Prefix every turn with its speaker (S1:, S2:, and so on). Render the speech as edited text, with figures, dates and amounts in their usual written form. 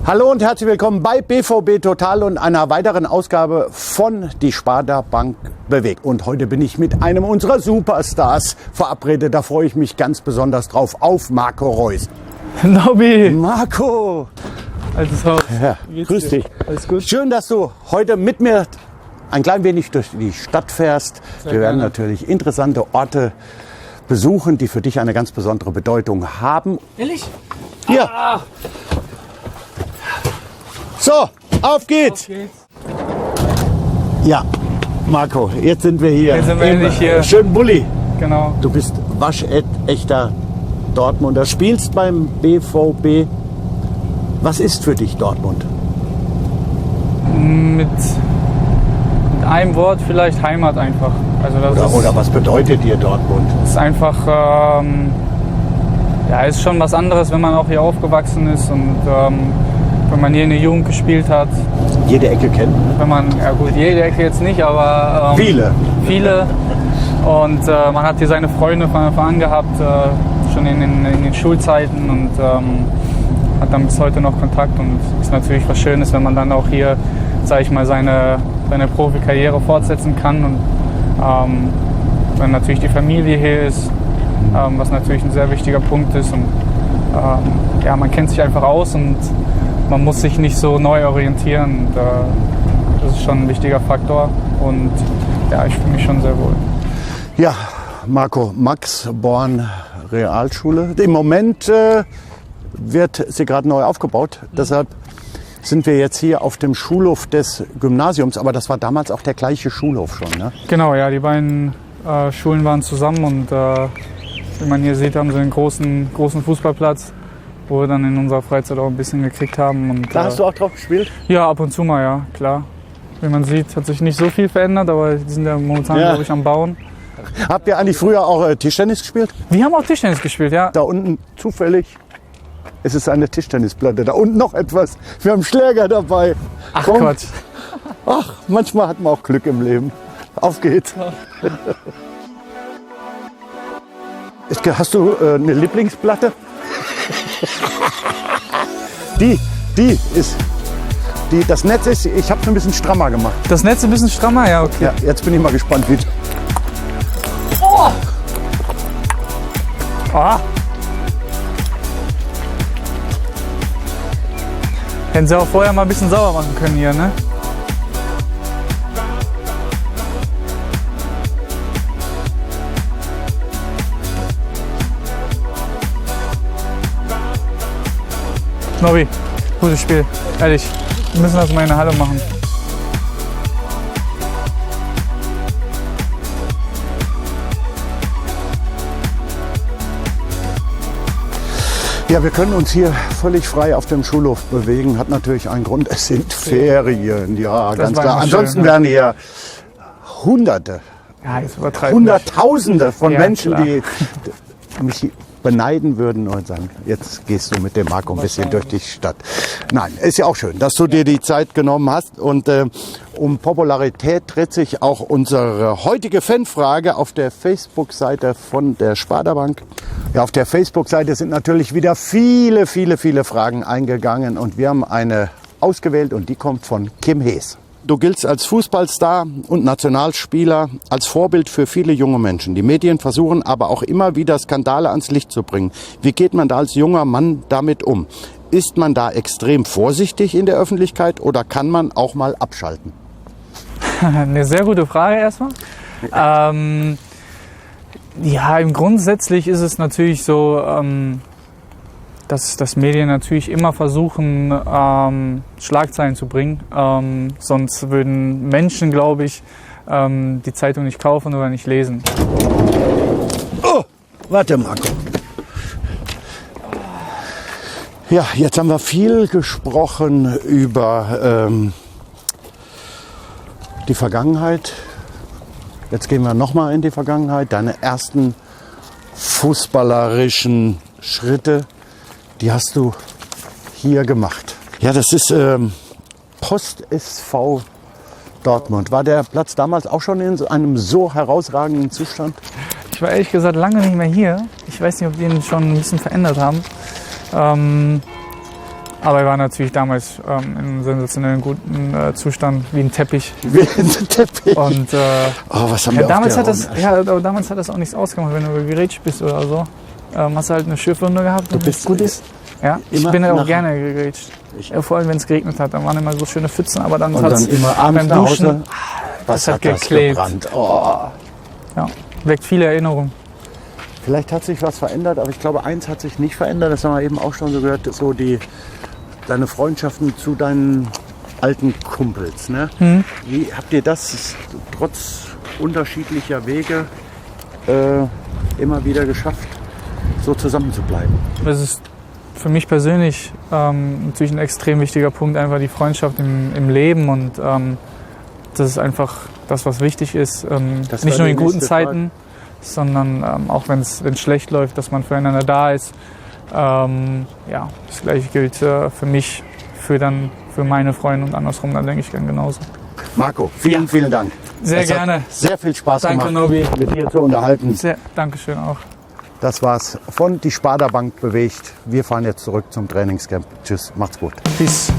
S1: Hallo und herzlich willkommen bei BVB Total und einer weiteren Ausgabe von Die Sparda Bank bewegt. Und heute bin ich mit einem unserer Superstars verabredet. Da freue ich mich ganz besonders drauf, auf Marco Reus.
S2: Nobby!
S1: Marco!
S2: Altes Haus.
S1: Ja, grüß dich.
S2: Alles gut?
S1: Schön, dass du heute mit mir ein klein wenig durch die Stadt fährst. Wir werden natürlich interessante Orte besuchen, die für dich eine ganz besondere Bedeutung haben.
S2: Ehrlich?
S1: Hier. So, auf geht's. Ja, Marco, jetzt sind wir hier.
S2: Jetzt sind wir endlich hier.
S1: Schönen Bulli.
S2: Genau.
S1: Du bist waschechter Dortmunder, spielst beim BVB. Was ist für dich Dortmund?
S2: Mit einem Wort vielleicht Heimat einfach. Also das
S1: Oder was bedeutet dir Dortmund?
S2: ist einfach, ist schon was anderes, wenn man auch hier aufgewachsen ist und wenn man hier in der Jugend gespielt hat.
S1: Jede Ecke kennen?
S2: Wenn man, ja gut, jede Ecke jetzt nicht, aber
S1: Viele.
S2: Und man hat hier seine Freunde von Anfang an gehabt, schon in den Schulzeiten und hat dann bis heute noch Kontakt und ist natürlich was Schönes, wenn man dann auch hier, sage ich mal, seine Profikarriere fortsetzen kann und wenn natürlich die Familie hier ist, was natürlich ein sehr wichtiger Punkt ist und man kennt sich einfach aus und man muss sich nicht so neu orientieren. Und, das ist schon ein wichtiger Faktor und ja, ich fühle mich schon sehr wohl.
S1: Ja, Marco, Max Born Realschule. Im Moment wird sie gerade neu aufgebaut. Deshalb sind wir jetzt hier auf dem Schulhof des Gymnasiums. Aber das war damals auch der gleiche Schulhof schon, ne?
S2: Genau, ja, die beiden Schulen waren zusammen und wie man hier sieht, haben sie einen großen Fußballplatz, wo wir dann in unserer Freizeit auch ein bisschen gekriegt haben. Und,
S1: Da hast du auch drauf gespielt?
S2: Ja, ab und zu mal, ja, klar. Wie man sieht, hat sich nicht so viel verändert, aber die sind ja momentan, glaube ich, am Bauen.
S1: Habt ihr eigentlich früher auch Tischtennis gespielt?
S2: Wir haben auch Tischtennis gespielt, ja.
S1: Da unten zufällig. Es ist eine Tischtennisplatte. Da unten noch etwas. Wir haben Schläger dabei.
S2: Ach
S1: Komm.
S2: Quatsch.
S1: Ach, manchmal hat man auch Glück im Leben. Auf geht's. Hast du eine Lieblingsplatte? Das Netz ist, ich habe es ein bisschen strammer gemacht.
S2: Das Netz ein bisschen strammer, ja, okay.
S1: Ja, jetzt bin ich mal gespannt, wie.
S2: Ah. Hätten sie auch vorher mal ein bisschen sauber machen können hier, ne? Nobby, gutes Spiel, ehrlich. Wir müssen das mal in der Halle machen.
S1: Ja, wir können uns hier völlig frei auf dem Schulhof bewegen. Hat natürlich einen Grund, es sind Ferien. Ja,
S2: Das
S1: ganz
S2: war
S1: klar.
S2: immer
S1: Ansonsten
S2: schön, ne?
S1: wären hier Hunderte,
S2: Ja, jetzt übertreiben.
S1: Hunderttausende von
S2: Ja,
S1: Menschen,
S2: klar.
S1: die mich beneiden würden und sagen, jetzt gehst du mit dem Marco ein bisschen durch die Stadt. Nein, ist ja auch schön, dass du dir die Zeit genommen hast. Und um Popularität dreht sich auch unsere heutige Fanfrage auf der Facebook-Seite von der Sparda Bank. Ja, auf der Facebook-Seite sind natürlich wieder viele Fragen eingegangen und wir haben eine ausgewählt und die kommt von Kim Hees. Du giltst als Fußballstar und Nationalspieler als Vorbild für viele junge Menschen. Die Medien versuchen aber auch immer wieder Skandale ans Licht zu bringen. Wie geht man da als junger Mann damit um? Ist man da extrem vorsichtig in der Öffentlichkeit oder kann man auch mal abschalten?
S2: Eine sehr gute Frage erstmal. Im Grundsätzlich ist es natürlich so, dass Medien natürlich immer versuchen, Schlagzeilen zu bringen. Sonst würden Menschen, glaube ich, die Zeitung nicht kaufen oder nicht lesen.
S1: Oh, warte Marco. Ja, jetzt haben wir viel gesprochen über die Vergangenheit. Jetzt gehen wir nochmal in die Vergangenheit. Deine ersten fußballerischen Schritte, die hast du hier gemacht. Ja, das ist Post SV Dortmund. War der Platz damals auch schon in einem so herausragenden Zustand?
S2: Ich war ehrlich gesagt lange nicht mehr hier. Ich weiß nicht, ob die ihn schon ein bisschen verändert haben. Aber er war natürlich damals in einem sensationellen guten Zustand, wie ein Teppich.
S1: Wie ein Teppich.
S2: Und
S1: was haben wir
S2: damals
S1: auf der
S2: aber damals hat das auch nichts ausgemacht, wenn du gerätscht bist oder so. Hast du halt eine Schürfwunde gehabt, und
S1: bist
S2: gut ist. Ja, ich
S1: immer
S2: bin ja auch
S1: nach-
S2: gerne gegrätscht. Vor allem, wenn es geregnet hat, dann waren immer so schöne Pfützen, aber dann
S1: Und
S2: hat's
S1: dann immer abends
S2: beim
S1: nach
S2: Duschen,
S1: Hause. Was
S2: hat
S1: hat das
S2: geklebt.
S1: gebrannt? Oh.
S2: ja, weckt viele Erinnerungen.
S1: Vielleicht hat sich was verändert, aber ich glaube, eins hat sich nicht verändert. Das haben wir eben auch schon so gehört, so deine Freundschaften zu deinen alten Kumpels. Ne? Wie habt ihr das trotz unterschiedlicher Wege immer wieder geschafft, so zusammen zu bleiben?
S2: Das ist für mich persönlich natürlich ein extrem wichtiger Punkt, einfach die Freundschaft im Leben, und das ist einfach das, was wichtig ist.
S1: Das
S2: Nicht
S1: war
S2: nur
S1: die
S2: in guten
S1: nächste
S2: Zeiten, sondern auch wenn es schlecht läuft, dass man füreinander da ist. Das Gleiche gilt für mich, für meine Freunde und andersrum, dann denke ich gern genauso.
S1: Marco, vielen Dank.
S2: Sehr
S1: Es
S2: gerne.
S1: Hat sehr viel Spaß
S2: Danke,
S1: gemacht,
S2: Nobi.
S1: mit dir zu unterhalten.
S2: Dankeschön auch.
S1: Das war's von Die Sparda Bank bewegt. Wir fahren jetzt zurück zum Trainingscamp. Tschüss, macht's gut.
S2: Peace.